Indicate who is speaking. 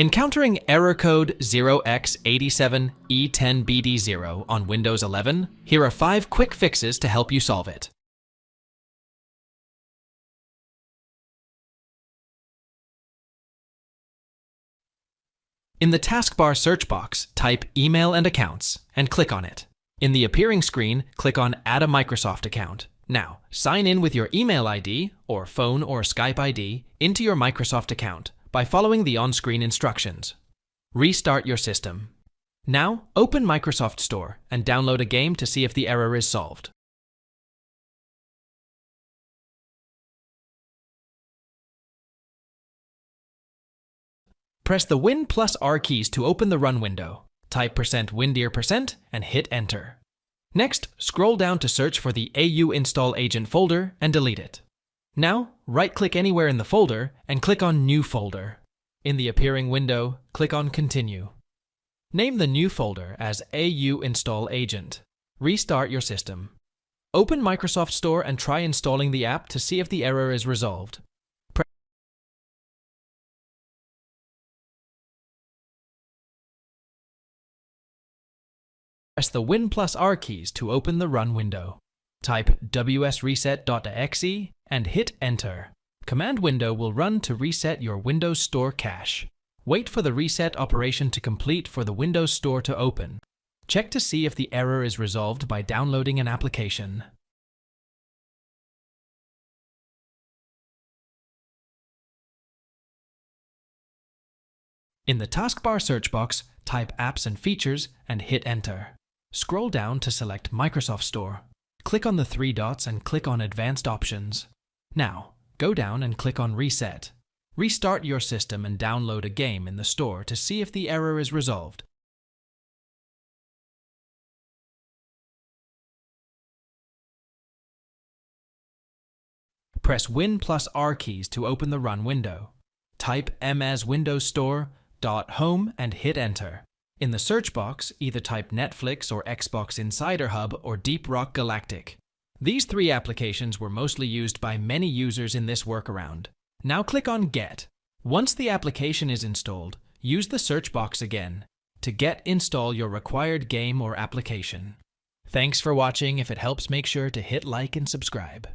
Speaker 1: Encountering error code 0x87E10BD0 on Windows 11, here are 5 quick fixes to help you solve it. In the taskbar search box, type Email and Accounts and click on it. In the appearing screen, click on Add a Microsoft account. Now, sign in with your email ID, or phone or Skype ID, into your Microsoft account by following the on-screen instructions. Restart your system. Now, open Microsoft Store and download a game to see if the error is solved. Press the Win plus R keys to open the Run window. Type %windir% and hit Enter. Next, scroll down to search for the AUInstall agent folder and delete it. Now, right-click anywhere in the folder and click on New Folder. In the appearing window, click on Continue. Name the new folder as AUInstall agent. Restart your system. Open Microsoft Store and try installing the app to see if the error is resolved. Press the Win plus R keys to open the Run window. Type wsreset.exe and hit Enter. Command window will run to reset your Windows Store cache. Wait for the reset operation to complete for the Windows Store to open. Check to see if the error is resolved by downloading an application. In the taskbar search box, type Apps and Features and hit Enter. Scroll down to select Microsoft Store. Click on the 3 dots and click on Advanced Options. Now, go down and click on Reset. Restart your system and download a game in the store to see if the error is resolved. Press Win plus R keys to open the Run window. Type mswindowsstore.home and hit Enter. In the search box, either type Netflix or Xbox Insider Hub or Deep Rock Galactic. These 3 applications were mostly used by many users in this workaround. Now click on Get. Once the application is installed, use the search box again. To install your required game or application. Thanks for watching. If it helps, make sure to hit like and subscribe.